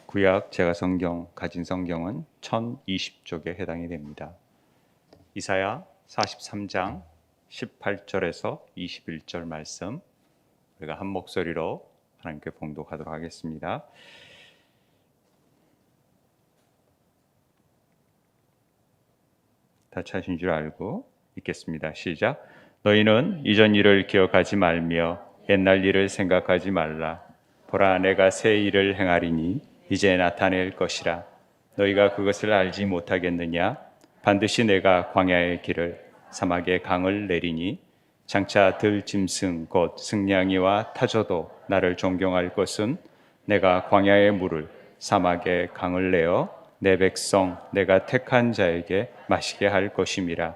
구약 제가 가진 성경은 1020쪽에 해당이 됩니다. 이사야 43장 18절에서 21절 말씀 우리가 한 목소리로 하나님께 봉독하도록 하겠습니다. 다 찾으신 줄 알고 읽겠습니다. 시작. 너희는 이전 일을 기억하지 말며 옛날 일을 생각하지 말라. 보라, 내가 새 일을 행하리니 이제 나타낼 것이라. 너희가 그것을 알지 못하겠느냐? 반드시 내가 광야의 길을 사막의 강을 내리니 장차 들짐승 곧 승냥이와 타조도 나를 존경할 것은 내가 광야의 물을 사막의 강을 내어 내 백성 내가 택한 자에게 마시게 할 것임이라.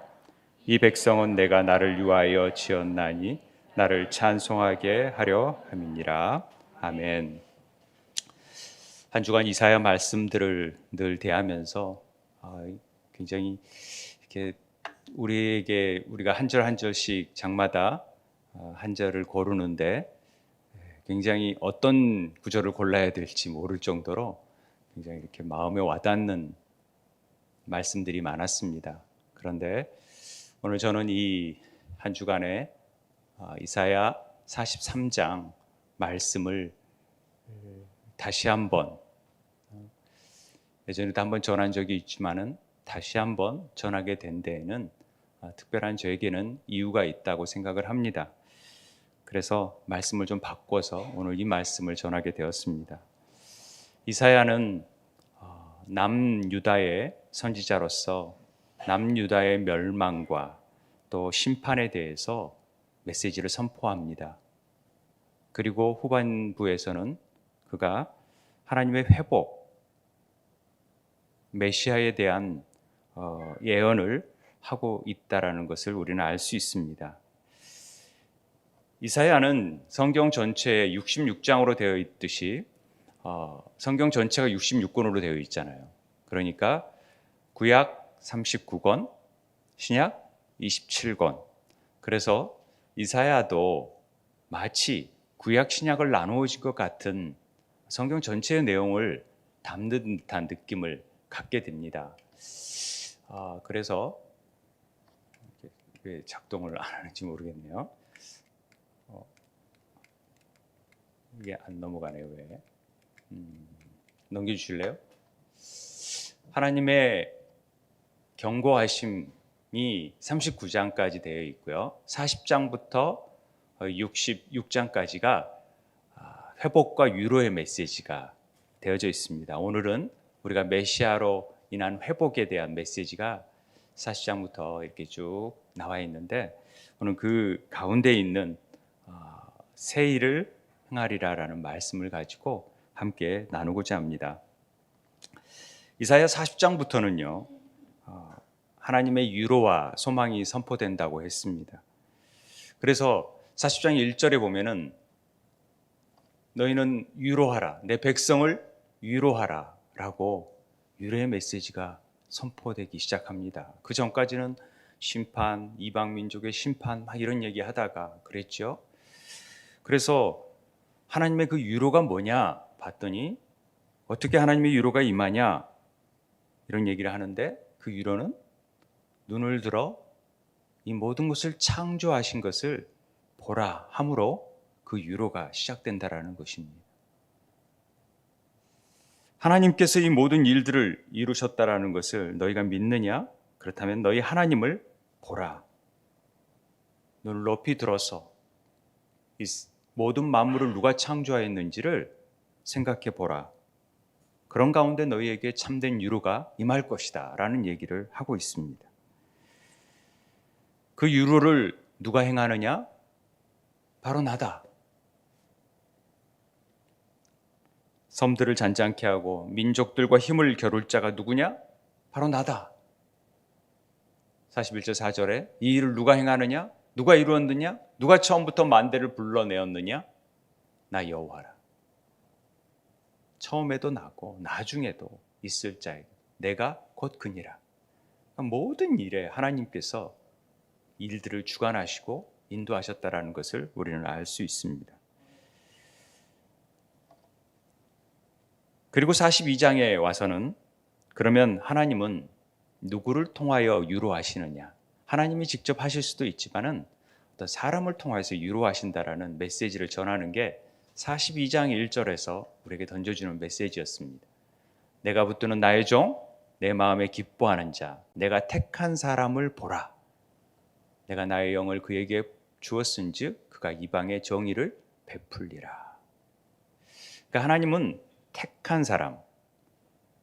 이 백성은 내가 나를 위하여 지었나니 나를 찬송하게 하려 함이니라. 아멘. 한 주간 이사야 말씀들을 늘 대하면서 굉장히 이렇게 우리가 한 절 한 절씩 장마다 한 절을 고르는데 굉장히 어떤 구절을 골라야 될지 모를 정도로 굉장히 이렇게 마음에 와닿는 말씀들이 많았습니다. 그런데 오늘 저는 이 한 주간에 이사야 43장 말씀을 다시 한번 예전에도 한번 전한 적이 있지만은 다시 한번 전하게 된 데에는 특별한 저에게는 이유가 있다고 생각을 합니다. 그래서 말씀을 좀 바꿔서 오늘 이 말씀을 전하게 되었습니다. 이사야는 남유다의 선지자로서 남유다의 멸망과 또 심판에 대해서 메시지를 선포합니다. 그리고 후반부에서는 그가 하나님의 회복, 메시아에 대한 예언을 하고 있다라는 것을 우리는 알 수 있습니다. 이사야는 성경 전체에 66장으로 되어 있듯이 성경 전체가 66권으로 되어 있잖아요. 그러니까 구약 39권, 신약 27권. 그래서 이사야도 마치 구약 신약을 나누어진 것 같은 성경 전체의 내용을 담는 듯한 느낌을 갖게 됩니다. 그래서 왜 작동을 안 하는지 모르겠네요. 이게 안 넘어가네요. 왜? 넘겨주실래요? 하나님의 경고하심이 39장까지 되어 있고요. 40장부터 66장까지가 회복과 위로의 메시지가 되어져 있습니다. 오늘은 우리가 메시아로 인한 회복에 대한 메시지가 40장부터 이렇게 쭉 나와 있는데 오늘 그 가운데 있는 새 일을 행하리라라는 말씀을 가지고 함께 나누고자 합니다. 이사야 40장부터는요 하나님의 위로와 소망이 선포된다고 했습니다. 그래서 40장 1절에 보면은 너희는 위로하라, 내 백성을 위로하라 라고 위로의 메시지가 선포되기 시작합니다. 그 전까지는 심판, 이방 민족의 심판 막 이런 얘기 하다가 그랬죠. 그래서 하나님의 그 위로가 뭐냐 봤더니 어떻게 하나님의 위로가 임하냐 이런 얘기를 하는데 그 위로는 눈을 들어 이 모든 것을 창조하신 것을 보라 함으로 그 위로가 시작된다라는 것입니다. 하나님께서 이 모든 일들을 이루셨다라는 것을 너희가 믿느냐? 그렇다면 너희 하나님을 보라. 눈을 높이 들어서 이 모든 만물을 누가 창조하였는지를 생각해 보라. 그런 가운데 너희에게 참된 위로가 임할 것이다 라는 얘기를 하고 있습니다. 그 위로를 누가 행하느냐? 바로 나다. 섬들을 잔잔케 하고 민족들과 힘을 겨룰 자가 누구냐? 바로 나다. 41절 4절에 이 일을 누가 행하느냐? 누가 이루었느냐? 누가 처음부터 만대를 불러내었느냐? 나 여호와라. 처음에도 나고 나중에도 있을 자에게 내가 곧 그니라. 모든 일에 하나님께서 일들을 주관하시고 인도하셨다라는 것을 우리는 알 수 있습니다. 그리고 42장에 와서는 그러면 하나님은 누구를 통하여 유로하시느냐? 하나님이 직접 하실 수도 있지만은 어떤 사람을 통해서 유로하신다라는 메시지를 전하는 게 42장 1절에서 우리에게 던져주는 메시지였습니다. 내가 붙드는 나의 종, 내 마음에 기뻐하는 자, 내가 택한 사람을 보라. 내가 나의 영을 그에게 주었은즉 그가 이방의 정의를 베풀리라. 그러니까 하나님은 택한 사람,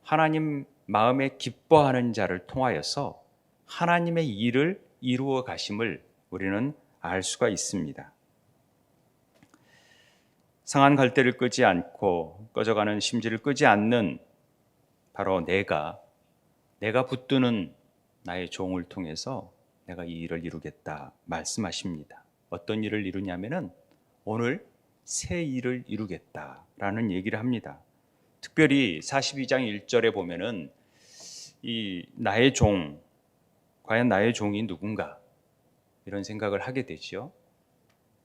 하나님 마음에 기뻐하는 자를 통하여서 하나님의 일을 이루어 가심을 우리는 알 수가 있습니다. 상한 갈대를 끄지 않고 꺼져가는 심지를 끄지 않는 바로 내가 붙드는 나의 종을 통해서 내가 이 일을 이루겠다 말씀하십니다. 어떤 일을 이루냐면은 오늘 새 일을 이루겠다라는 얘기를 합니다. 특별히 42장 1절에 보면은 이 나의 종, 과연 나의 종이 누군가 이런 생각을 하게 되죠.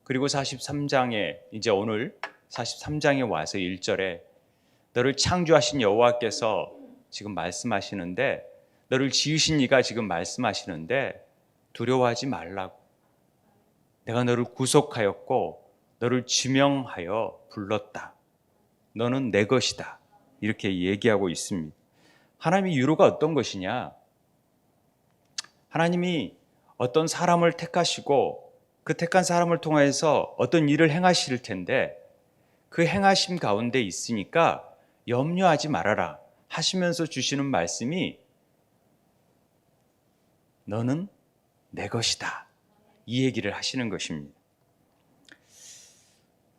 그리고 43장에 이제 오늘 43장에 와서 1절에 너를 창조하신 여호와께서 지금 말씀하시는데, 너를 지으신 이가 지금 말씀하시는데 두려워하지 말라고. 내가 너를 구속하였고 너를 지명하여 불렀다. 너는 내 것이다. 이렇게 얘기하고 있습니다. 하나님의 유로가 어떤 것이냐? 하나님이 어떤 사람을 택하시고 그 택한 사람을 통해서 어떤 일을 행하실 텐데 그 행하심 가운데 있으니까 염려하지 말아라 하시면서 주시는 말씀이 너는 내 것이다. 이 얘기를 하시는 것입니다.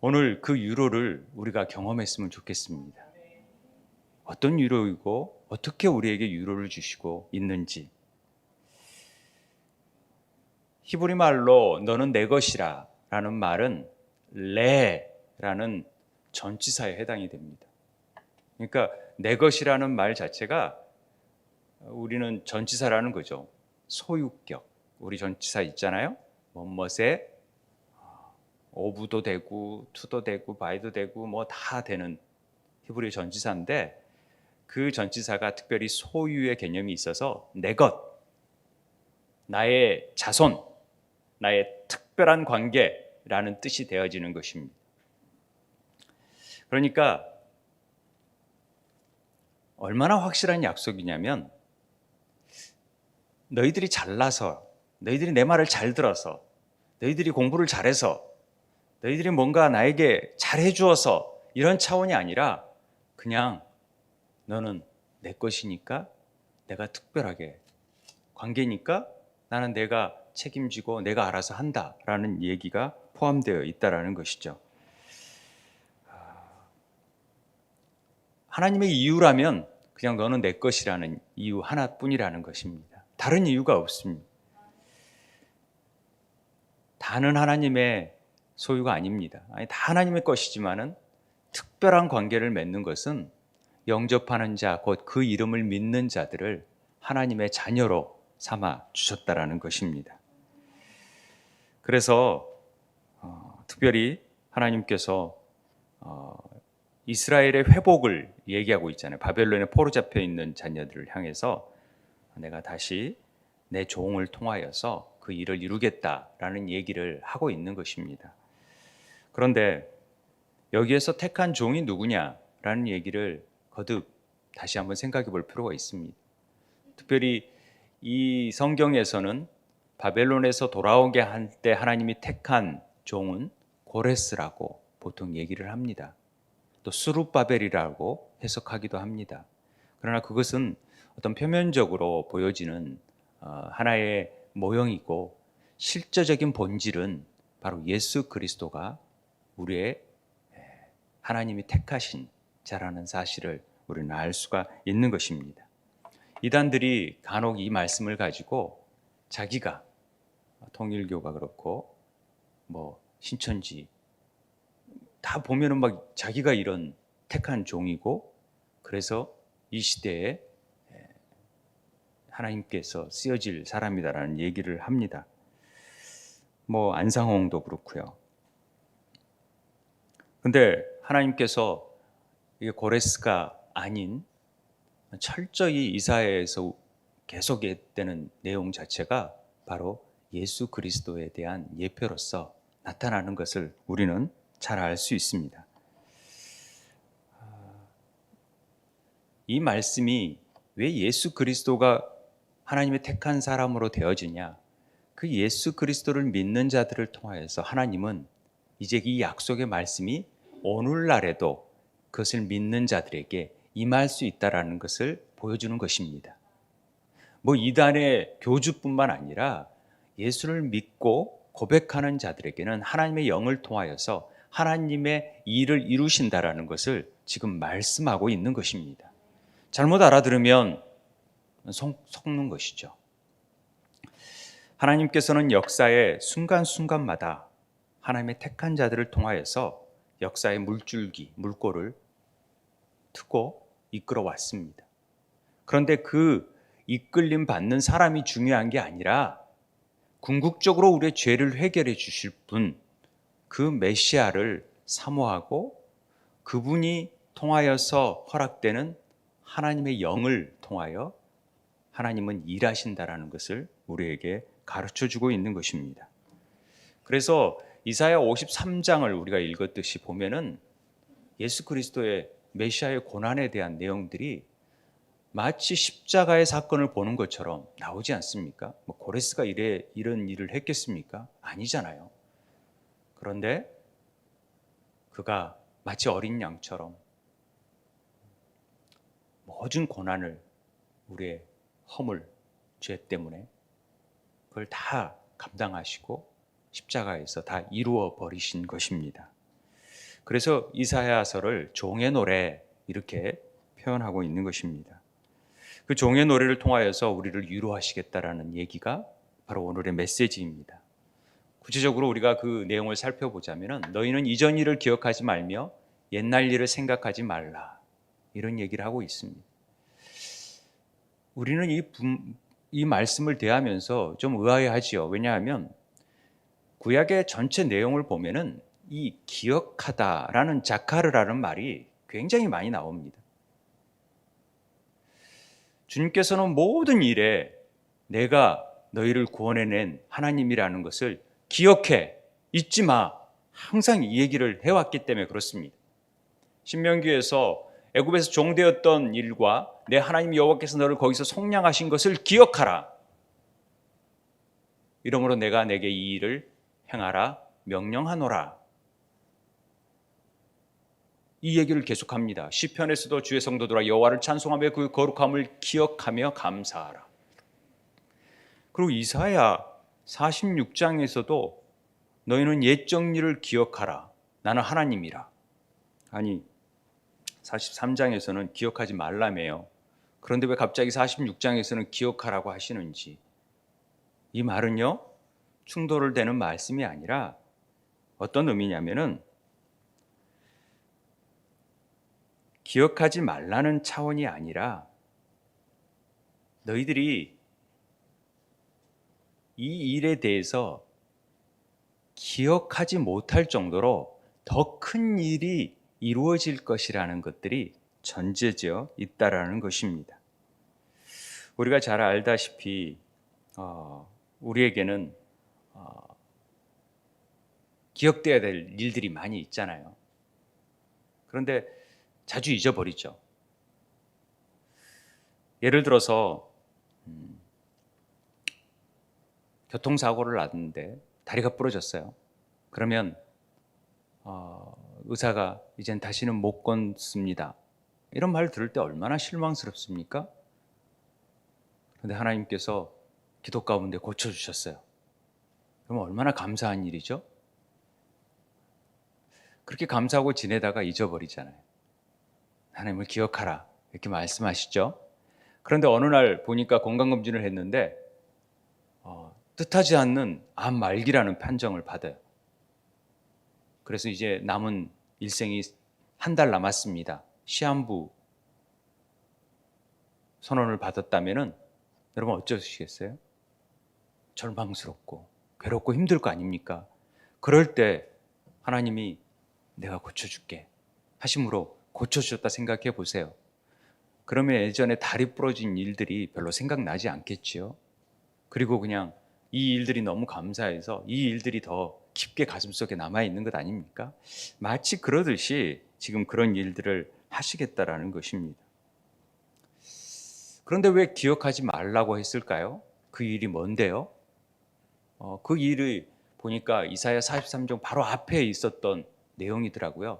오늘 그 유로를 우리가 경험했으면 좋겠습니다. 어떤 유로이고 어떻게 우리에게 유로를 주시고 있는지. 히브리 말로 너는 내 것이라 라는 말은 레라는 전치사에 해당이 됩니다. 그러니까 내 것이라는 말 자체가 우리는 전치사라는 거죠. 소유격. 우리 전치사 있잖아요. 뭐뭐에 오브도 되고 투도 되고 바이도 되고 뭐 다 되는 히브리 전치사인데 그 전치사가 특별히 소유의 개념이 있어서 내 것, 나의 자손, 나의 특별한 관계라는 뜻이 되어지는 것입니다. 그러니까 얼마나 확실한 약속이냐면 너희들이 잘나서, 너희들이 내 말을 잘 들어서, 너희들이 공부를 잘해서, 너희들이 뭔가 나에게 잘해주어서 이런 차원이 아니라 그냥 너는 내 것이니까 내가 특별하게 관계니까 나는 내가 책임지고 내가 알아서 한다라는 얘기가 포함되어 있다라는 것이죠. 하나님의 이유라면 그냥 너는 내 것이라는 이유 하나뿐이라는 것입니다. 다른 이유가 없습니다. 다는 하나님의 소유가 아닙니다. 아니, 다 하나님의 것이지만은 특별한 관계를 맺는 것은 영접하는 자, 곧 그 이름을 믿는 자들을 하나님의 자녀로 삼아 주셨다라는 것입니다. 그래서 특별히 하나님께서 이스라엘의 회복을 얘기하고 있잖아요. 바벨론에 포로 잡혀 있는 자녀들을 향해서 내가 다시 내 종을 통하여서 그 일을 이루겠다라는 얘기를 하고 있는 것입니다. 그런데 여기에서 택한 종이 누구냐라는 얘기를 거듭 다시 한번 생각해 볼 필요가 있습니다. 특별히 이 성경에서는 바벨론에서 돌아오게 할 때 하나님이 택한 종은 고레스라고 보통 얘기를 합니다. 또 스룹바벨이라고 해석하기도 합니다. 그러나 그것은 어떤 표면적으로 보여지는 하나의 모형이고 실제적인 본질은 바로 예수 그리스도가 우리의 하나님이 택하신 자라는 사실을 우리는 알 수가 있는 것입니다. 이단들이 간혹 이 말씀을 가지고 자기가 통일교가 그렇고 뭐 신천지 다 보면은 막 자기가 이런 택한 종이고 그래서 이 시대에 하나님께서 쓰여질 사람이다라는 얘기를 합니다. 뭐 안상홍도 그렇고요. 근데 하나님께서 이게 고레스가 아닌 철저히 이사야에서 계속되는 내용 자체가 바로 예수 그리스도에 대한 예표로서 나타나는 것을 우리는 잘 알 수 있습니다. 이 말씀이 왜 예수 그리스도가 하나님의 택한 사람으로 되어지냐? 그 예수 그리스도를 믿는 자들을 통하여서 하나님은 이제 이 약속의 말씀이 오늘날에도 그것을 믿는 자들에게 임할 수 있다라는 것을 보여주는 것입니다. 뭐 이단의 교주뿐만 아니라 예수를 믿고 고백하는 자들에게는 하나님의 영을 통하여서 하나님의 일을 이루신다라는 것을 지금 말씀하고 있는 것입니다. 잘못 알아들으면 속는 것이죠. 하나님께서는 역사의 순간순간마다 하나님의 택한 자들을 통하여서 역사의 물줄기, 물꼬를 트고 이끌어 왔습니다. 그런데 그 이끌림 받는 사람이 중요한 게 아니라 궁극적으로 우리의 죄를 해결해 주실 분, 그 메시아를 사모하고 그분이 통하여서 허락되는 하나님의 영을 통하여 하나님은 일하신다라는 것을 우리에게 가르쳐 주고 있는 것입니다. 그래서 이사야 53장을 우리가 읽었듯이 보면은 예수 그리스도의 메시아의 고난에 대한 내용들이 마치 십자가의 사건을 보는 것처럼 나오지 않습니까? 뭐 고레스가 이런 일을 했겠습니까? 아니잖아요. 그런데 그가 마치 어린 양처럼 모든 고난을, 우리의 허물, 죄 때문에 그걸 다 감당하시고 십자가에서 다 이루어 버리신 것입니다. 그래서 이사야서를 종의 노래 이렇게 표현하고 있는 것입니다. 그 종의 노래를 통하여서 우리를 위로하시겠다라는 얘기가 바로 오늘의 메시지입니다. 구체적으로 우리가 그 내용을 살펴보자면 너희는 이전 일을 기억하지 말며 옛날 일을 생각하지 말라, 이런 얘기를 하고 있습니다. 우리는 이 말씀을 대하면서 좀 의아해하지요. 왜냐하면 구약의 전체 내용을 보면은 이 기억하다라는 자카르라는 말이 굉장히 많이 나옵니다. 주님께서는 모든 일에 내가 너희를 구원해낸 하나님이라는 것을 기억해, 잊지 마, 항상 이 얘기를 해왔기 때문에 그렇습니다. 신명기에서 애굽에서 종되었던 일과 내 하나님 여호와께서 너를 거기서 속량하신 것을 기억하라. 이러므로 내가 내게 이 일을 행하라 명령하노라. 이 얘기를 계속합니다. 시편에서도 주의 성도들아 여호와를 찬송하며 그 거룩함을 기억하며 감사하라. 그리고 이사야 46장에서도 너희는 옛적 일을 기억하라. 나는 하나님이라. 아니 43장에서는 기억하지 말라며요. 그런데 왜 갑자기 46장에서는 기억하라고 하시는지. 이 말은요, 충돌을 대는 말씀이 아니라 어떤 의미냐면은 기억하지 말라는 차원이 아니라 너희들이 이 일에 대해서 기억하지 못할 정도로 더 큰 일이 이루어질 것이라는 것들이 전제되어 있다라는 것입니다. 우리가 잘 알다시피 우리에게는 기억돼야 될 일들이 많이 있잖아요. 그런데 자주 잊어버리죠. 예를 들어서 교통사고를 났는데 다리가 부러졌어요. 그러면 의사가 이젠 다시는 못 걷습니다, 이런 말 들을 때 얼마나 실망스럽습니까? 그런데 하나님께서 기도 가운데 고쳐주셨어요. 그럼 얼마나 감사한 일이죠? 그렇게 감사하고 지내다가 잊어버리잖아요. 하나님을 기억하라 이렇게 말씀하시죠. 그런데 어느 날 보니까 건강검진을 했는데 뜻하지 않는 암 말기라는 판정을 받아요. 그래서 이제 남은 일생이 한 달 남았습니다. 시한부 선언을 받았다면은 여러분 어쩌시겠어요? 절망스럽고 괴롭고 힘들 거 아닙니까? 그럴 때 하나님이 내가 고쳐줄게 하심으로 고쳐주셨다 생각해 보세요. 그러면 예전에 다리 부러진 일들이 별로 생각나지 않겠지요. 그리고 그냥 이 일들이 너무 감사해서 이 일들이 더 깊게 가슴속에 남아있는 것 아닙니까? 마치 그러듯이 지금 그런 일들을 하시겠다라는 것입니다. 그런데 왜 기억하지 말라고 했을까요? 그 일이 뭔데요? 그 일을 보니까 이사야 43장 바로 앞에 있었던 내용이더라고요.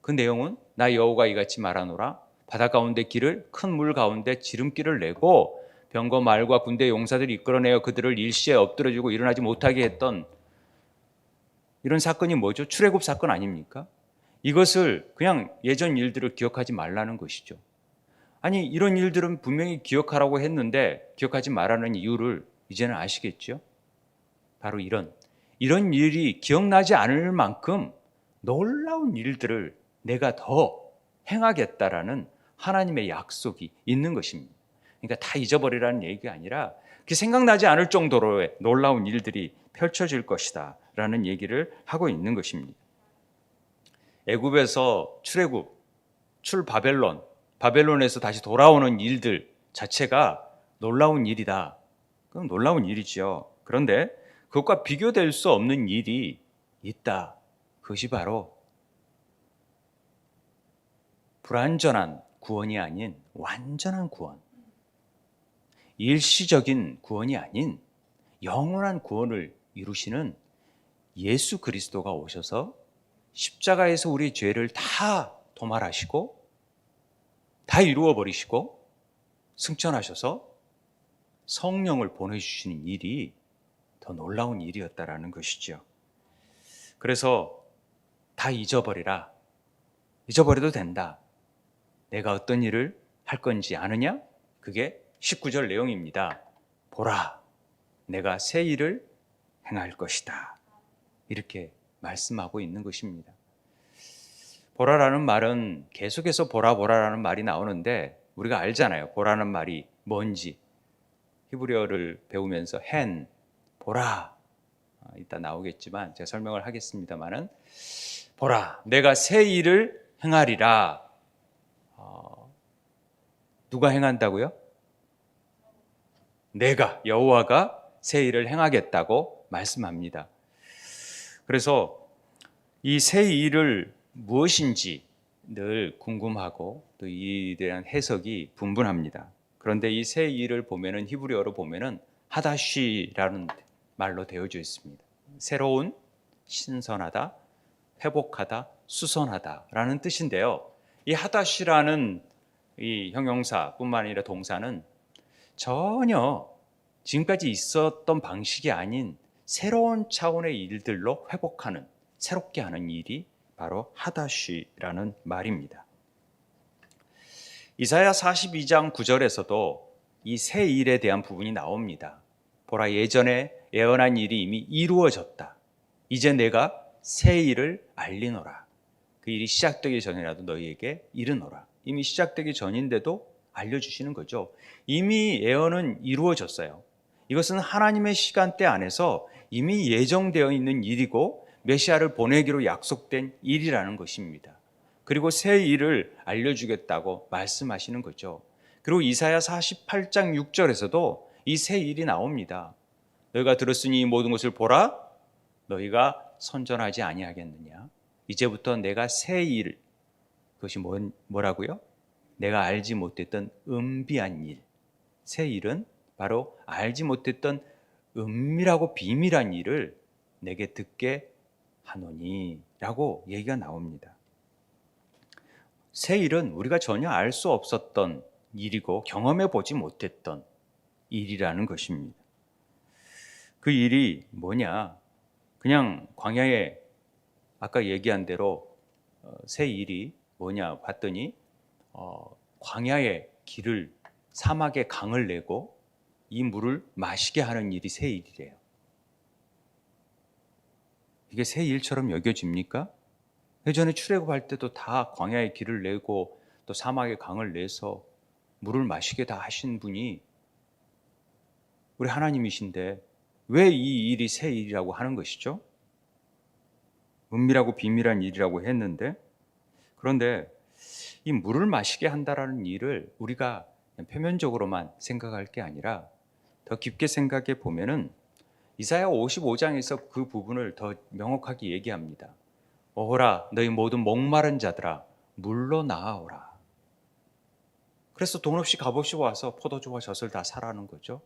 그 내용은 나 여호가 이같이 말하노라 바다 가운데 길을 큰 물 가운데 지름길을 내고 병거 말과 군대 용사들이 이끌어내어 그들을 일시에 엎드려주고 일어나지 못하게 했던 이런 사건이 뭐죠? 출애굽 사건 아닙니까? 이것을 그냥 예전 일들을 기억하지 말라는 것이죠. 아니 이런 일들은 분명히 기억하라고 했는데 기억하지 말라는 이유를 이제는 아시겠죠? 바로 이런 일이 기억나지 않을 만큼 놀라운 일들을 내가 더 행하겠다라는 하나님의 약속이 있는 것입니다. 그러니까 다 잊어버리라는 얘기가 아니라 그 생각나지 않을 정도로의 놀라운 일들이 펼쳐질 것이다 라는 얘기를 하고 있는 것입니다. 애굽에서 출애굽, 바벨론에서 다시 돌아오는 일들 자체가 놀라운 일이다. 그럼 놀라운 일이지요. 그런데 그것과 비교될 수 없는 일이 있다. 그것이 바로 불완전한 구원이 아닌 완전한 구원. 일시적인 구원이 아닌 영원한 구원을 이루시는 예수 그리스도가 오셔서 십자가에서 우리 죄를 다 도말하시고 다 이루어버리시고 승천하셔서 성령을 보내주시는 일이 더 놀라운 일이었다라는 것이죠. 그래서 다 잊어버리라. 잊어버려도 된다. 내가 어떤 일을 할 건지 아느냐? 그게 19절 내용입니다. 보라, 내가 새 일을 행할 것이다. 이렇게 말씀하고 있는 것입니다. 보라라는 말은 계속해서 보라라는 말이 나오는데 우리가 알잖아요. 보라는 말이 뭔지. 히브리어를 배우면서 hen, 보라, 이따 나오겠지만 제가 설명을 하겠습니다만은 보라, 내가 새 일을 행하리라. 누가 행한다고요? 내가, 여호와가 새 일을 행하겠다고 말씀합니다. 그래서 이 새 일을 무엇인지 늘 궁금하고 또 이에 대한 해석이 분분합니다. 그런데 이 새 일을 보면은 히브리어로 보면은 하다시라는 말로 되어져 있습니다. 새로운, 신선하다, 회복하다, 수선하다라는 뜻인데요. 이 하다시라는 이 형용사뿐만 아니라 동사는 전혀 지금까지 있었던 방식이 아닌 새로운 차원의 일들로 회복하는, 새롭게 하는 일이 바로 하다시라는 말입니다. 이사야 42장 9절에서도 이 새 일에 대한 부분이 나옵니다. 보라, 예전에 예언한 일이 이미 이루어졌다. 이제 내가 새 일을 알리노라. 그 일이 시작되기 전이라도 너희에게 이르노라. 이미 시작되기 전인데도 알려주시는 거죠. 이미 예언은 이루어졌어요. 이것은 하나님의 시간대 안에서 이미 예정되어 있는 일이고 메시아를 보내기로 약속된 일이라는 것입니다. 그리고 새 일을 알려주겠다고 말씀하시는 거죠. 그리고 이사야 48장 6절에서도 이 새 일이 나옵니다. 너희가 들었으니 이 모든 것을 보라. 너희가 선전하지 아니하겠느냐. 이제부터 내가 새 일, 그것이 뭐라고요? 내가 알지 못했던 은비한 일. 새 일은 바로 알지 못했던 은밀하고 비밀한 일을 내게 듣게 하노니 라고 얘기가 나옵니다. 새 일은 우리가 전혀 알 수 없었던 일이고 경험해 보지 못했던 일이라는 것입니다. 그 일이 뭐냐? 그냥 광야에 아까 얘기한 대로 새 일이 뭐냐 봤더니 광야의 길을 사막의 강을 내고 이 물을 마시게 하는 일이 새 일이래요. 이게 새 일처럼 여겨집니까? 예전에 출애굽할 때도 다 광야의 길을 내고 또 사막의 강을 내서 물을 마시게 다 하신 분이 우리 하나님이신데 왜 이 일이 새 일이라고 하는 것이죠? 은밀하고 비밀한 일이라고 했는데, 그런데 이 물을 마시게 한다라는 일을 우리가 그냥 표면적으로만 생각할 게 아니라 더 깊게 생각해 보면은 이사야 55장에서 그 부분을 더 명확하게 얘기합니다. 오호라 너희 모든 목마른 자들아 물로 나아오라. 그래서 돈 없이 값 없이 와서 포도주와 젖을 다 사라는 거죠.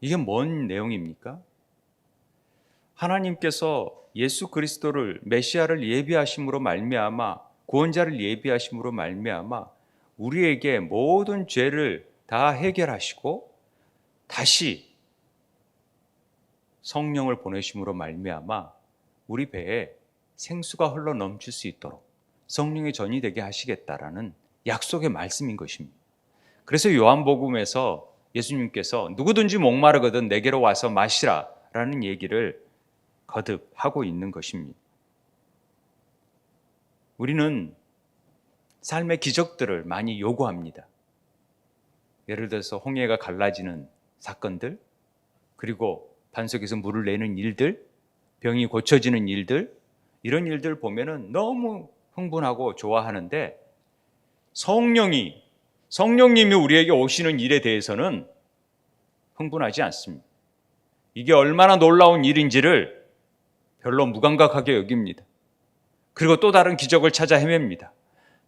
이게 뭔 내용입니까? 하나님께서 예수 그리스도를 메시아를 예비하심으로 말미암아 구원자를 예비하심으로 말미암아 우리에게 모든 죄를 다 해결하시고 다시 성령을 보내심으로 말미암아 우리 배에 생수가 흘러 넘칠 수 있도록 성령의 전이 되게 하시겠다라는 약속의 말씀인 것입니다. 그래서 요한복음에서 예수님께서 누구든지 목마르거든 내게로 와서 마시라 라는 얘기를 거듭하고 있는 것입니다. 우리는 삶의 기적들을 많이 요구합니다. 예를 들어서 홍해가 갈라지는 사건들, 그리고 반석에서 물을 내는 일들, 병이 고쳐지는 일들, 이런 일들 보면은 너무 흥분하고 좋아하는데 성령님이 우리에게 오시는 일에 대해서는 흥분하지 않습니다. 이게 얼마나 놀라운 일인지를 별로 무감각하게 여깁니다. 그리고 또 다른 기적을 찾아 헤맵니다.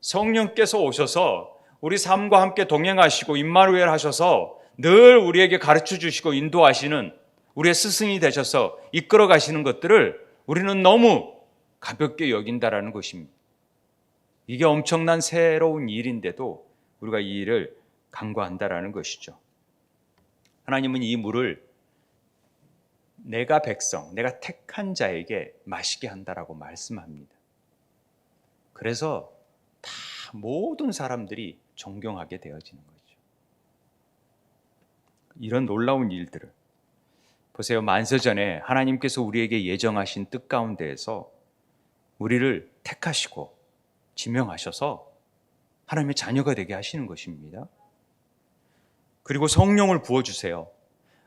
성령께서 오셔서 우리 삶과 함께 동행하시고 임마누엘 하셔서 늘 우리에게 가르쳐 주시고 인도하시는 우리의 스승이 되셔서 이끌어 가시는 것들을 우리는 너무 가볍게 여긴다라는 것입니다. 이게 엄청난 새로운 일인데도 우리가 이 일을 간과한다라는 것이죠. 하나님은 이 물을 내가 백성, 내가 택한 자에게 마시게 한다라고 말씀합니다. 그래서 다 모든 사람들이 존경하게 되어지는 거죠. 이런 놀라운 일들을 보세요. 만세전에 하나님께서 우리에게 예정하신 뜻 가운데에서 우리를 택하시고 지명하셔서 하나님의 자녀가 되게 하시는 것입니다. 그리고 성령을 부어주세요.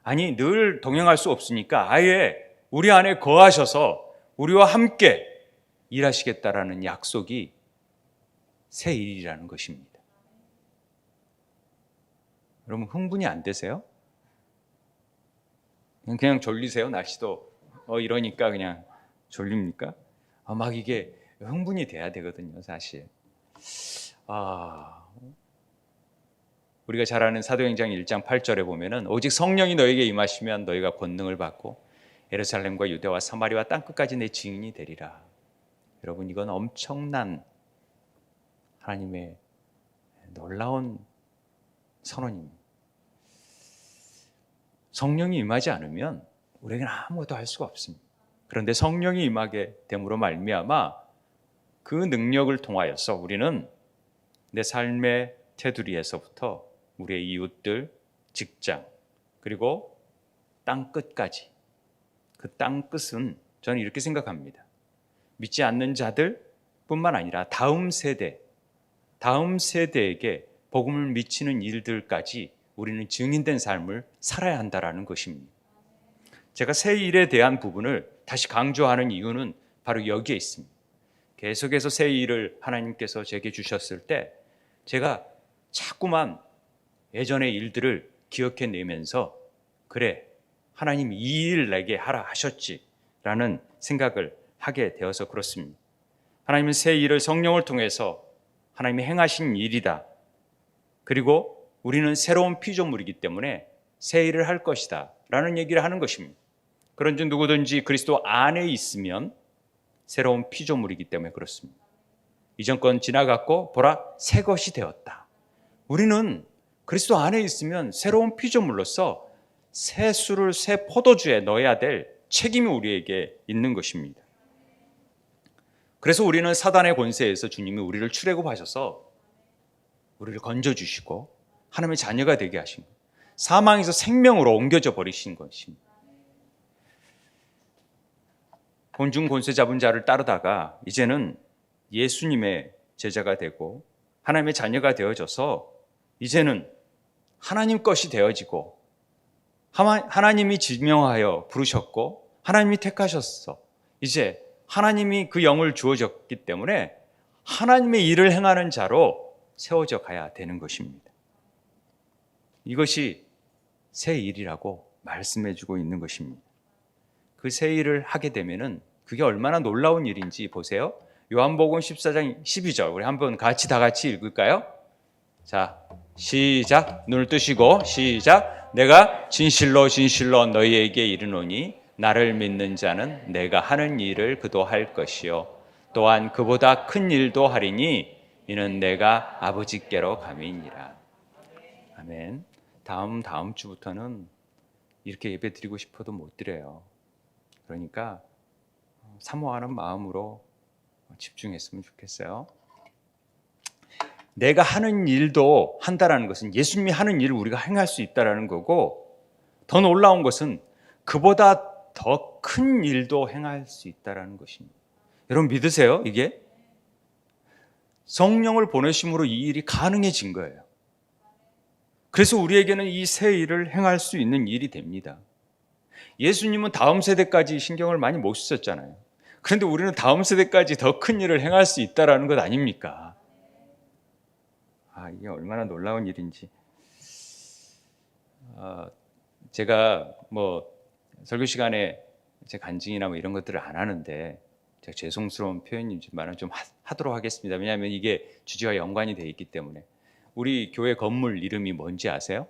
아니 늘 동행할 수 없으니까 아예 우리 안에 거하셔서 우리와 함께 일하시겠다라는 약속이 새 일이라는 것입니다. 여러분 흥분이 안 되세요? 그냥 졸리세요? 날씨도 이러니까 그냥 졸립니까? 막 이게 흥분이 돼야 되거든요, 사실. 우리가 잘 아는 사도행전 1장 8절에 보면은 오직 성령이 너에게 임하시면 너희가 권능을 받고 예루살렘과 유대와 사마리아 땅끝까지 내 증인이 되리라. 여러분 이건 엄청난 하나님의 놀라운 선언입니다. 성령이 임하지 않으면 우리에게는 아무것도 할 수가 없습니다. 그런데 성령이 임하게 됨으로 말미암아 그 능력을 통하여서 우리는 내 삶의 테두리에서부터 우리의 이웃들, 직장, 그리고 땅끝까지, 그 땅끝은 저는 이렇게 생각합니다. 믿지 않는 자들뿐만 아니라 다음 세대에게 복음을 미치는 일들까지 우리는 증인된 삶을 살아야 한다는 것입니다. 제가 새 일에 대한 부분을 다시 강조하는 이유는 바로 여기에 있습니다. 계속해서 새 일을 하나님께서 제게 주셨을 때 제가 자꾸만 예전의 일들을 기억해내면서 그래 하나님 이 일 내게 하라 하셨지라는 생각을 하게 되어서 그렇습니다. 하나님은 새 일을 성령을 통해서 하나님이 행하신 일이다. 그리고 우리는 새로운 피조물이기 때문에 새 일을 할 것이다 라는 얘기를 하는 것입니다. 그런즉 누구든지 그리스도 안에 있으면 새로운 피조물이기 때문에 그렇습니다. 이전 건 지나갔고 보라 새 것이 되었다. 우리는 그리스도 안에 있으면 새로운 피조물로서 새 술을 새 포도주에 넣어야 될 책임이 우리에게 있는 것입니다. 그래서 우리는 사단의 권세에서 주님이 우리를 출애굽하셔서 우리를 건져주시고 하나님의 자녀가 되게 하신 거예요. 사망에서 생명으로 옮겨져 버리신 것입니다. 본중 권세 잡은 자를 따르다가 이제는 예수님의 제자가 되고 하나님의 자녀가 되어져서 이제는 하나님 것이 되어지고 하나님이 지명하여 부르셨고 하나님이 택하셨어. 이제 하나님이 그 영을 주어졌기 때문에 하나님의 일을 행하는 자로 세워져 가야 되는 것입니다. 이것이 새 일이라고 말씀해 주고 있는 것입니다. 그 새 일을 하게 되면은 그게 얼마나 놀라운 일인지 보세요. 요한복음 14장 12절 우리 한번 다 같이 읽을까요? 자, 시작. 눈을 뜨시고 시작. 내가 진실로 진실로 너희에게 이르노니 나를 믿는 자는 내가 하는 일을 그도 할 것이요 또한 그보다 큰 일도 하리니 이는 내가 아버지께로 감이니라. 아멘. 다음 주부터는 이렇게 예배 드리고 싶어도 못 드려요. 그러니까 사모하는 마음으로 집중했으면 좋겠어요. 내가 하는 일도 한다라는 것은 예수님이 하는 일을 우리가 행할 수 있다라는 거고, 더 놀라운 것은 그보다 더 큰 일도 행할 수 있다라는 것입니다. 여러분 믿으세요? 이게 성령을 보내심으로 이 일이 가능해진 거예요. 그래서 우리에게는 이 새 일을 행할 수 있는 일이 됩니다. 예수님은 다음 세대까지 신경을 많이 못 쓰셨잖아요. 그런데 우리는 다음 세대까지 더 큰 일을 행할 수 있다라는 것 아닙니까? 이게 얼마나 놀라운 일인지. 제가 설교 시간에 제 간증이나 이런 것들을 안 하는데 제가 죄송스러운 표현이지만 좀 하도록 하겠습니다. 왜냐하면 이게 주제와 연관이 되어 있기 때문에. 우리 교회 건물 이름이 뭔지 아세요?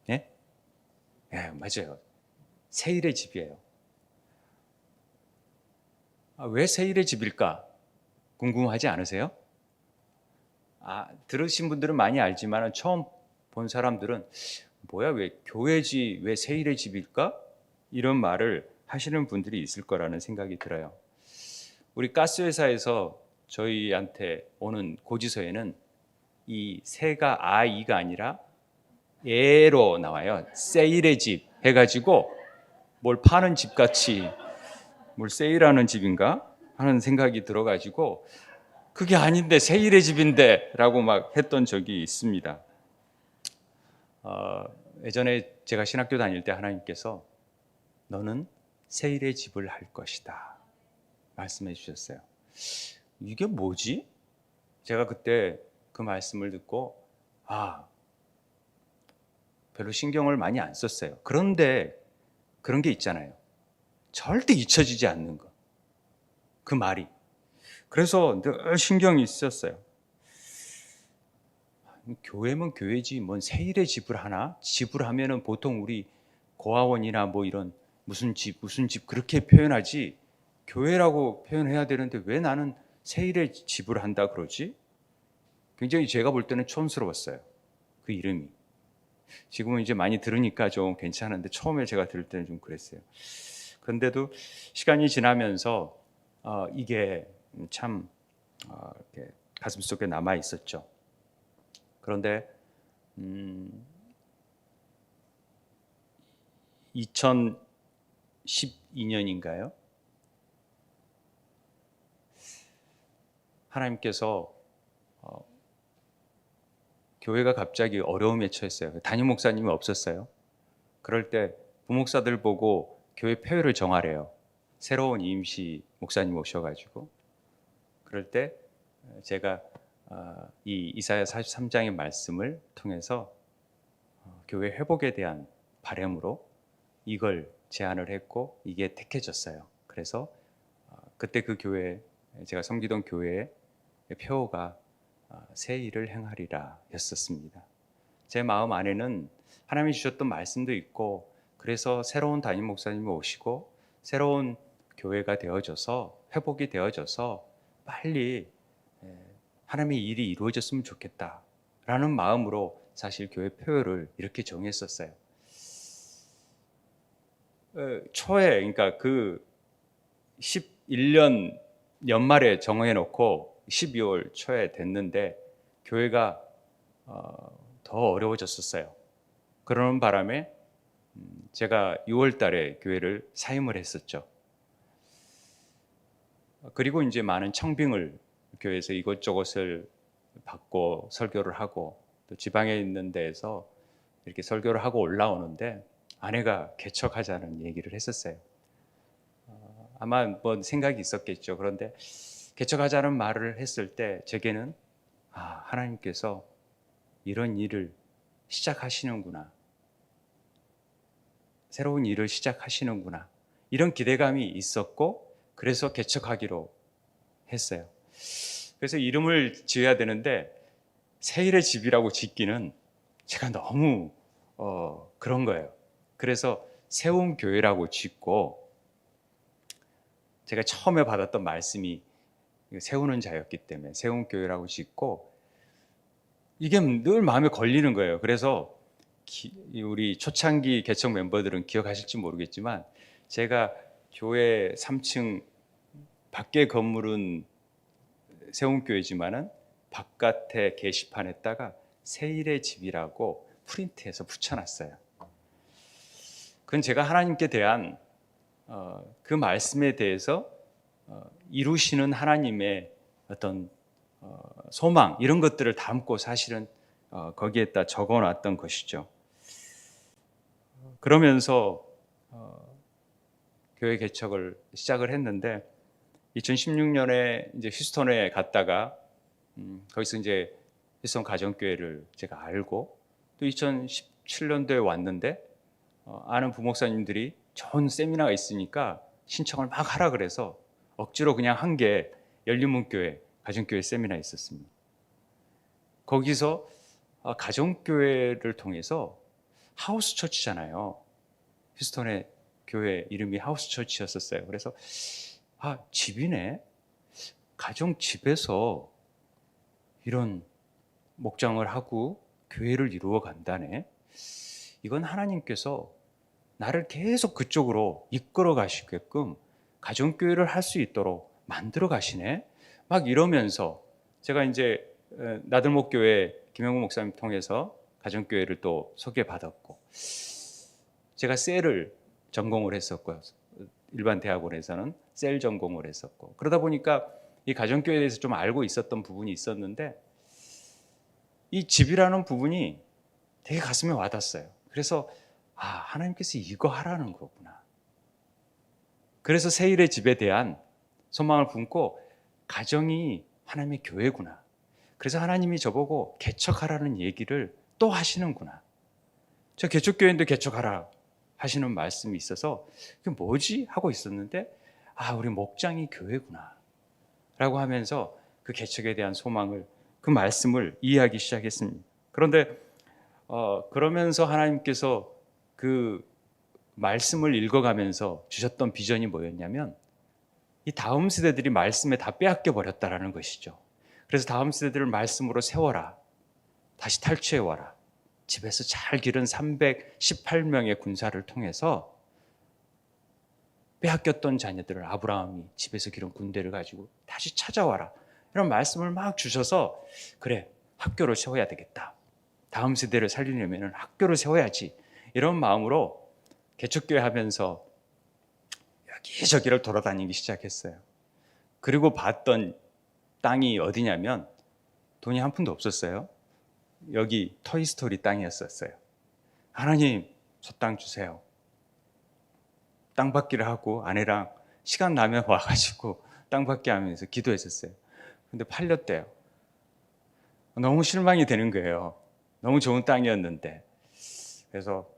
네? 네, 맞아요. 세일의 집이에요. 왜 세일의 집일까? 궁금하지 않으세요? 들으신 분들은 많이 알지만 처음 본 사람들은 뭐야, 왜 교회지 왜 세일의 집일까? 이런 말을 하시는 분들이 있을 거라는 생각이 들어요. 우리 가스회사에서 저희한테 오는 고지서에는 이 세가 이가 아니라 에로 나와요. 세일의 집 해가지고 뭘 파는 집 같이 뭘 세일하는 집인가 하는 생각이 들어가지고 그게 아닌데 세일의 집인데 라고 막 했던 적이 있습니다. 예전에 제가 신학교 다닐 때 하나님께서 너는 세일의 집을 할 것이다 말씀해 주셨어요. 이게 뭐지? 제가 그때 그 말씀을 듣고 별로 신경을 많이 안 썼어요. 그런데 그런 게 있잖아요. 절대 잊혀지지 않는 거. 그 말이. 그래서 늘 신경이 쓰였어요. 교회면 교회지 뭔 세일의 집을 하나? 집을 하면은 보통 우리 고아원이나 이런 무슨 집 그렇게 표현하지 교회라고 표현해야 되는데 왜 나는 세일의 집을 한다 그러지? 굉장히 제가 볼 때는 촌스러웠어요. 그 이름이. 지금은 이제 많이 들으니까 좀 괜찮은데 처음에 제가 들을 때는 좀 그랬어요. 그런데도 시간이 지나면서 이게 참 이렇게 가슴속에 남아 있었죠. 그런데 2012년인가요? 하나님께서 교회가 갑자기 어려움에 처했어요. 담임 목사님이 없었어요. 그럴 때 부목사들 보고 교회 폐회를 정하래요. 새로운 임시 목사님 오셔가지고. 그럴 때 제가 이 이사야 43장의 말씀을 통해서 교회 회복에 대한 바람으로 이걸 제안을 했고 이게 택해졌어요. 그래서 그때 그 교회, 제가 섬기던 교회의 표어가 새 일을 행하리라 였었습니다. 제 마음 안에는 하나님이 주셨던 말씀도 있고 그래서 새로운 담임 목사님이 오시고 새로운 교회가 되어져서 회복이 되어져서 빨리 하나님의 일이 이루어졌으면 좋겠다라는 마음으로 사실 교회 표어를 이렇게 정했었어요. 초에 그러니까 그 11년 연말에 정해놓고 12월 초에 됐는데 교회가 더 어려워졌었어요. 그러는 바람에 제가 6월 달에 교회를 사임을 했었죠. 그리고 이제 많은 청빙을 교회에서 이것저것을 받고 설교를 하고 또 지방에 있는 데에서 이렇게 설교를 하고 올라오는데 아내가 개척하자는 얘기를 했었어요. 아마 생각이 있었겠죠. 그런데 개척하자는 말을 했을 때 제게는 하나님께서 이런 일을 시작하시는구나. 새로운 일을 시작하시는구나. 이런 기대감이 있었고 그래서 개척하기로 했어요. 그래서 이름을 지어야 되는데 세일의 집이라고 짓기는 제가 너무 그런 거예요. 그래서 세움교회라고 짓고 제가 처음에 받았던 말씀이 세우는 자였기 때문에 세움교회라고 짓고 이게 늘 마음에 걸리는 거예요. 그래서 우리 초창기 개척 멤버들은 기억하실지 모르겠지만 제가 교회 3층 밖에 건물은 세움교회지만은 바깥에 게시판에다가 세일의 집이라고 프린트해서 붙여놨어요. 그건 제가 하나님께 대한 그 말씀에 대해서 이루시는 하나님의 어떤 소망 이런 것들을 담고 사실은 거기에다 적어놨던 것이죠. 그러면서 교회 개척을 시작을 했는데 2016년에 이제 휴스턴에 갔다가 거기서 이제 휴스턴 가정교회를 제가 알고 또 2017년도에 왔는데 아는 부목사님들이 좋은 세미나가 있으니까 신청을 막 하라 그래서 억지로 그냥 한 게 열린문교회 가정교회 세미나에 있었습니다. 거기서 가정교회를 통해서 하우스처치잖아요. 휴스턴의 교회 이름이 하우스처치였었어요. 그래서 집이네. 가정집에서 이런 목장을 하고 교회를 이루어 간다네. 이건 하나님께서 나를 계속 그쪽으로 이끌어 가시게끔 가정교회를 할 수 있도록 만들어 가시네. 막 이러면서 제가 이제 나들목교회 김영구 목사님 통해서 가정교회를 또 소개받았고 제가 셀을 전공을 했었고요. 일반 대학원에서는 셀 전공을 했었고 그러다 보니까 이 가정교회에 대해서 좀 알고 있었던 부분이 있었는데 이 집이라는 부분이 되게 가슴에 와닿았어요. 그래서 하나님께서 이거 하라는 거구나. 그래서 세일의 집에 대한 소망을 품고 가정이 하나님의 교회구나. 그래서 하나님이 저보고 개척하라는 얘기를 또 하시는구나. 저 개척교회인데 개척하라 하시는 말씀이 있어서 그게 뭐지? 하고 있었는데 우리 목장이 교회구나 라고 하면서 그 개척에 대한 소망을 그 말씀을 이해하기 시작했습니다. 그런데 그러면서 하나님께서 그 말씀을 읽어가면서 주셨던 비전이 뭐였냐면 이 다음 세대들이 말씀에 다 빼앗겨 버렸다라는 것이죠. 그래서 다음 세대들을 말씀으로 세워라. 다시 탈취해와라. 집에서 잘 기른 318명의 군사를 통해서 빼앗겼던 자녀들을 아브라함이 집에서 기른 군대를 가지고 다시 찾아와라. 이런 말씀을 막 주셔서 그래 학교를 세워야 되겠다. 다음 세대를 살리려면 학교를 세워야지. 이런 마음으로 개척교회 하면서 여기저기를 돌아다니기 시작했어요. 그리고 봤던 땅이 어디냐면 돈이 한 푼도 없었어요. 여기 토이스토리 땅이었었어요. 하나님 저 땅 주세요. 땅 받기를 하고 아내랑 시간 나면 와가지고 땅 받기 하면서 기도했었어요. 근데 팔렸대요. 너무 실망이 되는 거예요. 너무 좋은 땅이었는데. 그래서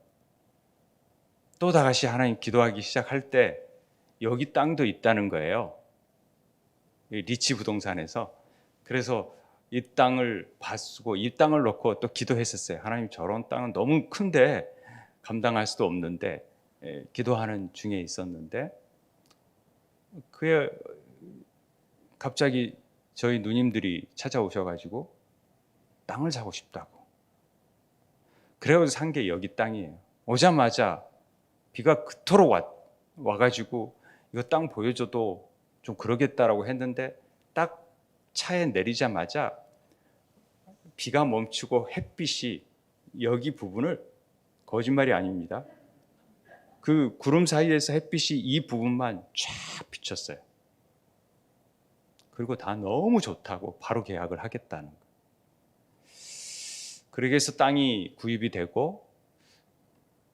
또 다시 하나님 기도하기 시작할 때 여기 땅도 있다는 거예요. 리치 부동산에서. 그래서 이 땅을 받고 이 땅을 놓고 또 기도했었어요. 하나님 저런 땅은 너무 큰데 감당할 수도 없는데 기도하는 중에 있었는데 그에 갑자기 저희 누님들이 찾아오셔가지고 땅을 사고 싶다고. 그래서 산 게 여기 땅이에요. 오자마자 비가 그토록 와가지고 이거 땅 보여줘도 좀 그러겠다라고 했는데 딱 차에 내리자마자 비가 멈추고 햇빛이 여기 부분을 거짓말이 아닙니다. 그 구름 사이에서 햇빛이 이 부분만 쫙 비쳤어요. 그리고 다 너무 좋다고 바로 계약을 하겠다는 거예요. 그러기 위해서 땅이 구입이 되고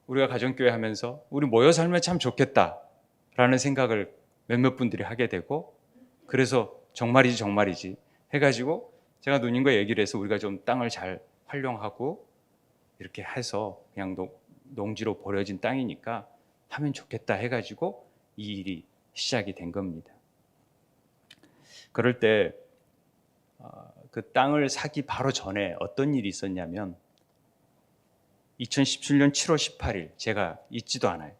우리가 가정교회 하면서 우리 모여 살면 참 좋겠다라는 생각을 몇몇 분들이 하게 되고 그래서 정말이지 정말이지 해가지고 제가 누님과 얘기를 해서 우리가 좀 땅을 잘 활용하고 이렇게 해서 그냥 농지로 버려진 땅이니까 하면 좋겠다 해가지고 이 일이 시작이 된 겁니다. 그럴 때 그 땅을 사기 바로 전에 어떤 일이 있었냐면 2017년 7월 18일 제가 잊지도 않아요.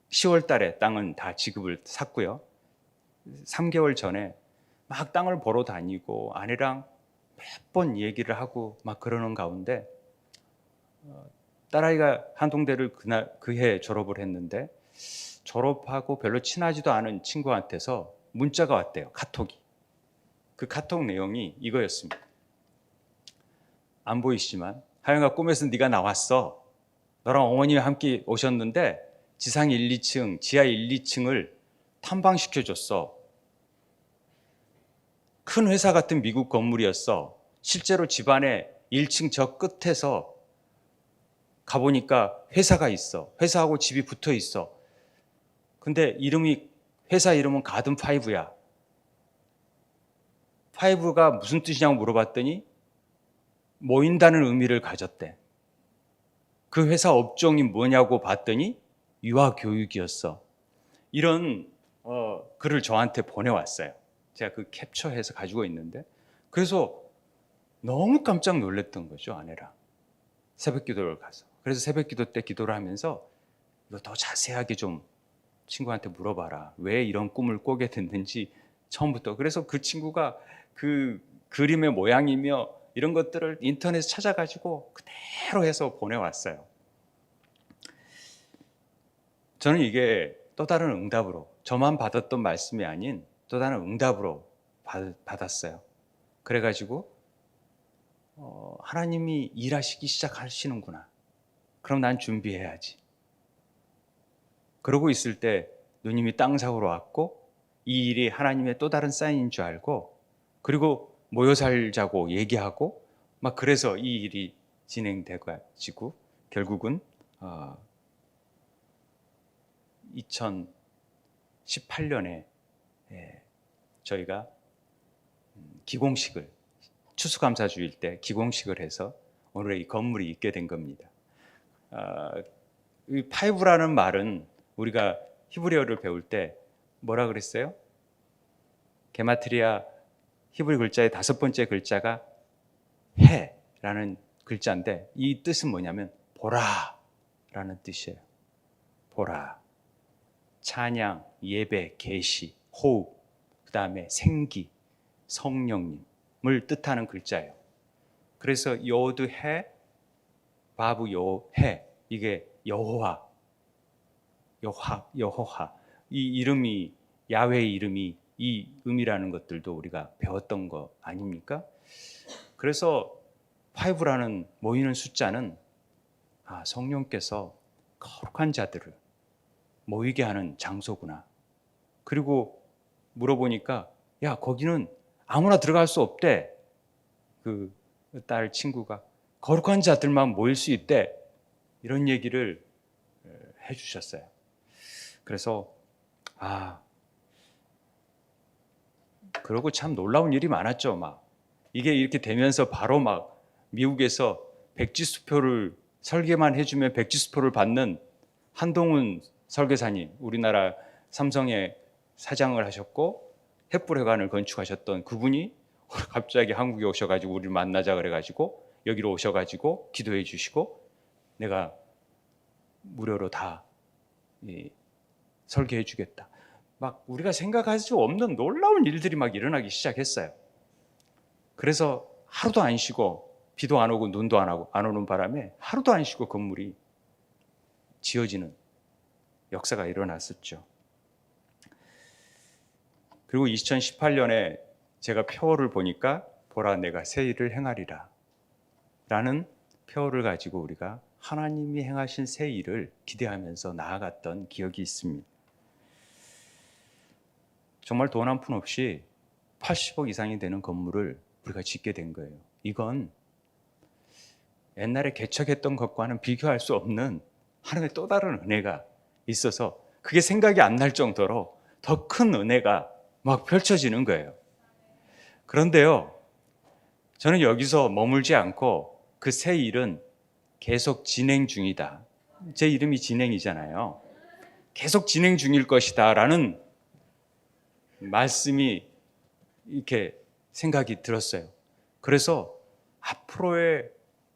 10월 달에 땅은 다 지급을 샀고요. 3개월 전에 막 땅을 보러 다니고 아내랑 몇 번 얘기를 하고 막 그러는 가운데 딸아이가 한동대를 그해 졸업을 했는데 졸업하고 별로 친하지도 않은 친구한테서 문자가 왔대요. 카톡이. 그 카톡 내용이 이거였습니다. 안 보이시지만 하영아 꿈에서 네가 나왔어. 너랑 어머니와 함께 오셨는데 지상 1, 2층, 지하 1, 2층을 탐방시켜줬어. 큰 회사 같은 미국 건물이었어. 실제로 집안에 1층 저 끝에서 가보니까 회사가 있어. 회사하고 집이 붙어 있어. 근데 회사 이름은 가든 파이브야. 파이브가 무슨 뜻이냐고 물어봤더니 모인다는 의미를 가졌대. 그 회사 업종이 뭐냐고 봤더니 유아교육이었어. 이런 글을 저한테 보내왔어요. 제가 그 캡처해서 가지고 있는데 그래서 너무 깜짝 놀랐던 거죠, 아내랑. 새벽 기도를 가서. 그래서 새벽 기도 때 기도를 하면서 이거 더 자세하게 좀 친구한테 물어봐라. 왜 이런 꿈을 꾸게 됐는지 처음부터. 그래서 그 친구가 그 그림의 모양이며 이런 것들을 인터넷에 찾아가지고 그대로 해서 보내왔어요. 저는 이게 또 다른 응답으로, 저만 받았던 말씀이 아닌 또 다른 응답으로 받았어요. 그래가지고 하나님이 일하시기 시작하시는구나. 그럼 난 준비해야지. 그러고 있을 때 누님이 땅 사고로 왔고 이 일이 하나님의 또 다른 사인인 줄 알고 그리고 모여 살자고 얘기하고 막 그래서 이 일이 진행돼가지고 결국은 2018년에 저희가 기공식을 추수감사주일 때 기공식을 해서 오늘 이 건물이 있게 된 겁니다. 이 파이브라는 말은 우리가 히브리어를 배울 때 뭐라 그랬어요? 게마트리아 히브리 글자의 5번째 글자가 해라는 글자인데 이 뜻은 뭐냐면 보라라는 뜻이에요. 보라. 찬양, 예배, 계시, 호흡, 그 다음에 생기, 성령님을 뜻하는 글자예요. 그래서 요드 해, 바브 요 해, 이게 여호와, 이 이름이 야훼의 이름이 이 의미라는 것들도 우리가 배웠던 거 아닙니까? 그래서 5라는 모이는 숫자는 성령께서 거룩한 자들을 모이게 하는 장소구나. 그리고 물어보니까 야 거기는 아무나 들어갈 수 없대. 그 딸 친구가 거룩한 자들만 모일 수 있대. 이런 얘기를 해주셨어요. 그래서 그러고 참 놀라운 일이 많았죠. 막 이게 이렇게 되면서 바로 막 미국에서 백지수표를 설계만 해주면 백지수표를 받는 한동훈 설계사님, 우리나라 삼성의 사장을 하셨고 횃불회관을 건축하셨던 그분이 갑자기 한국에 오셔가지고 우리를 만나자 그래가지고 여기로 오셔가지고 기도해 주시고 내가 무료로 다 설계해 주겠다. 막 우리가 생각할 수 없는 놀라운 일들이 막 일어나기 시작했어요. 그래서 하루도 안 쉬고 비도 안 오고 눈도 안 오는 바람에 하루도 안 쉬고 건물이 지어지는 역사가 일어났었죠. 그리고 2018년에 제가 표어를 보니까 보라 내가 새 일을 행하리라 라는 표어를 가지고 우리가 하나님이 행하신 새 일을 기대하면서 나아갔던 기억이 있습니다. 정말 돈 한 푼 없이 80억 이상이 되는 건물을 우리가 짓게 된 거예요. 이건 옛날에 개척했던 것과는 비교할 수 없는 하나님의 또 다른 은혜가 있어서 그게 생각이 안 날 정도로 더 큰 은혜가 막 펼쳐지는 거예요. 그런데요, 저는 여기서 머물지 않고 그 새 일은 계속 진행 중이다. 제 이름이 진행이잖아요. 계속 진행 중일 것이다 라는 말씀이 이렇게 생각이 들었어요. 그래서 앞으로의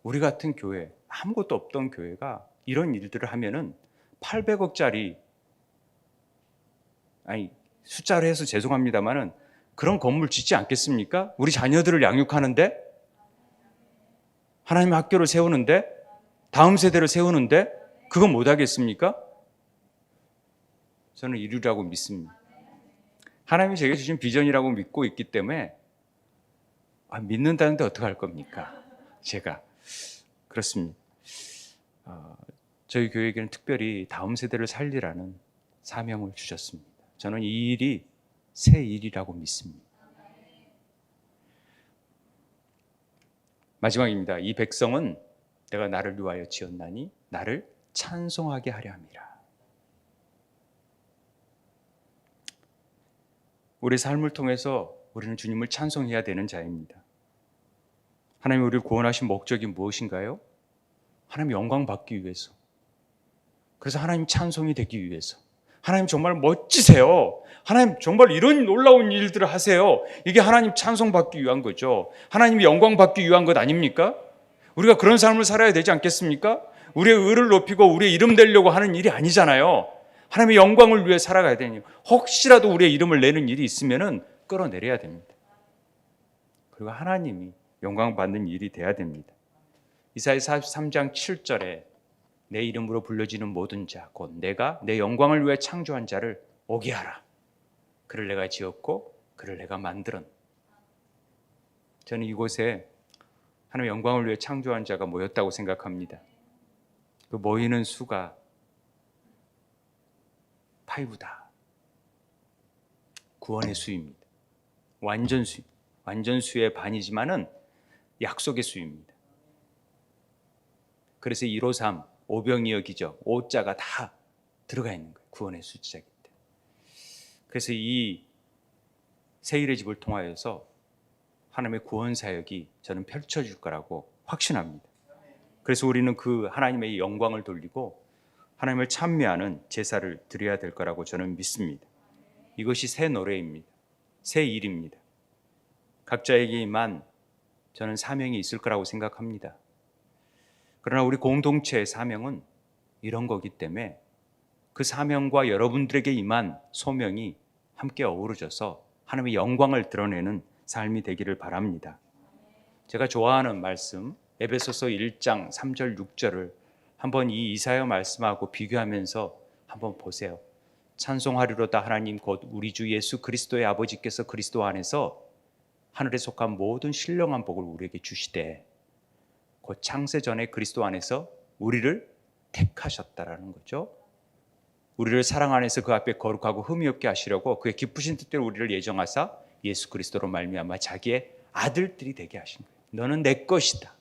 우리 같은 교회, 아무것도 없던 교회가 이런 일들을 하면은 800억짜리, 아니 숫자로 해서 죄송합니다만은 그런 건물 짓지 않겠습니까? 우리 자녀들을 양육하는데, 하나님의 학교를 세우는데, 다음 세대를 세우는데 그건 못 하겠습니까? 저는 이루라고 믿습니다. 하나님이 제게 주신 비전이라고 믿고 있기 때문에 믿는다는데 어떡할 겁니까? 제가 그렇습니다. 저희 교회에게는 특별히 다음 세대를 살리라는 사명을 주셨습니다. 저는 이 일이 새 일이라고 믿습니다. 마지막입니다. 이 백성은 내가 나를 위하여 지었나니 나를 찬송하게 하려 함이라. 우리 삶을 통해서 우리는 주님을 찬송해야 되는 자입니다. 하나님이 우리를 구원하신 목적이 무엇인가요? 하나님 영광 받기 위해서. 그래서 하나님 찬송이 되기 위해서. 하나님 정말 멋지세요. 하나님 정말 이런 놀라운 일들을 하세요. 이게 하나님 찬송 받기 위한 거죠. 하나님 영광 받기 위한 것 아닙니까? 우리가 그런 삶을 살아야 되지 않겠습니까? 우리의 의를 높이고 우리의 이름 되려고 하는 일이 아니잖아요. 하나님의 영광을 위해 살아가야 되니 혹시라도 우리의 이름을 내는 일이 있으면은 끌어내려야 됩니다. 그리고 하나님이 영광 받는 일이 돼야 됩니다. 이사야 43장 7절에 내 이름으로 불려지는 모든 자 곧 내가 내 영광을 위해 창조한 자를 오게 하라. 그를 내가 지었고 그를 내가 만들었. 저는 이곳에 하나님의 영광을 위해 창조한 자가 모였다고 생각합니다. 그 모이는 수가 5다. 구원의 수입니다. 완전 수의 반이지만은 약속의 수입니다. 그래서 153 오병이어 기적 5자가 다 들어가 있는 거예요. 구원의 숫자이기 때문에. 그래서 이 세일의 집을 통하여서 하나님의 구원 사역이 저는 펼쳐질 거라고 확신합니다. 그래서 우리는 그 하나님의 영광을 돌리고 하나님을 찬미하는 제사를 드려야 될 거라고 저는 믿습니다. 이것이 새 노래입니다. 새 일입니다. 각자에게만 저는 사명이 있을 거라고 생각합니다. 그러나 우리 공동체의 사명은 이런 거기 때문에 그 사명과 여러분들에게 임한 소명이 함께 어우러져서 하나님의 영광을 드러내는 삶이 되기를 바랍니다. 제가 좋아하는 말씀 에베소서 1장 3절 6절을 한번 이 이사야 말씀하고 비교하면서 한번 보세요. 찬송하리로다 하나님 곧 우리 주 예수 그리스도의 아버지께서 그리스도 안에서 하늘에 속한 모든 신령한 복을 우리에게 주시되 곧 창세 전에 그리스도 안에서 우리를 택하셨다라는 거죠. 우리를 사랑 안에서 그 앞에 거룩하고 흠이 없게 하시려고 그의 기쁘신 뜻대로 우리를 예정하사 예수 그리스도로 말미암아 자기의 아들들이 되게 하신 거예요. 너는 내 것이다.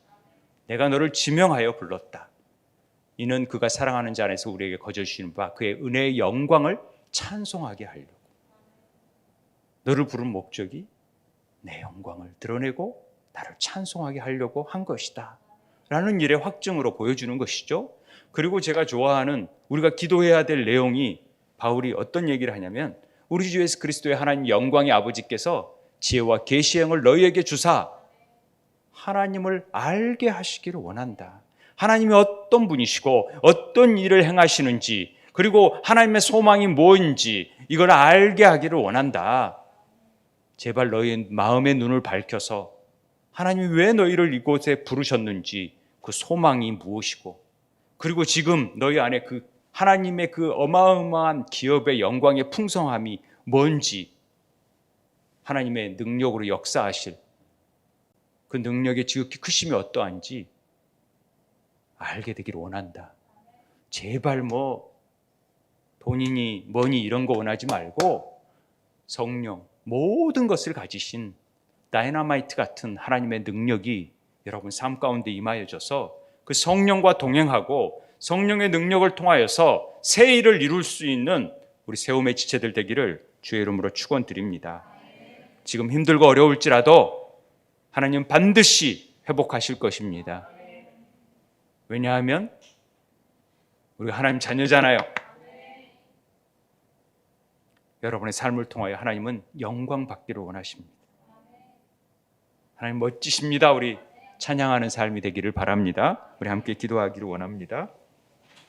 내가 너를 지명하여 불렀다. 이는 그가 사랑하는 자 안에서 우리에게 거저 주시는 바 그의 은혜의 영광을 찬송하게 하려고. 너를 부른 목적이 내 영광을 드러내고 나를 찬송하게 하려고 한 것이다 라는 일의 확증으로 보여주는 것이죠. 그리고 제가 좋아하는 우리가 기도해야 될 내용이 바울이 어떤 얘기를 하냐면 우리 주 예수 그리스도의 하나님 영광의 아버지께서 지혜와 계시의 영을 너희에게 주사 하나님을 알게 하시기를 원한다. 하나님이 어떤 분이시고 어떤 일을 행하시는지 그리고 하나님의 소망이 뭔지 이걸 알게 하기를 원한다. 제발 너희의 마음의 눈을 밝혀서 하나님이 왜 너희를 이곳에 부르셨는지 그 소망이 무엇이고 그리고 지금 너희 안에 그 하나님의 그 어마어마한 기업의 영광의 풍성함이 뭔지 하나님의 능력으로 역사하실 그 능력의 지극히 크심이 어떠한지 알게 되기를 원한다. 제발 뭐 돈이니 뭐니 이런 거 원하지 말고 성령 모든 것을 가지신 다이너마이트 같은 하나님의 능력이 여러분 삶 가운데 임하여져서 그 성령과 동행하고 성령의 능력을 통하여서 새 일을 이룰 수 있는 우리 세움의 지체들 되기를 주의 이름으로 축원드립니다. 지금 힘들고 어려울지라도 하나님은 반드시 회복하실 것입니다. 왜냐하면 우리가 하나님 자녀잖아요. 여러분의 삶을 통하여 하나님은 영광 받기를 원하십니다. 하나님 멋지십니다. 우리 찬양하는 삶이 되기를 바랍니다. 우리 함께 기도하기를 원합니다.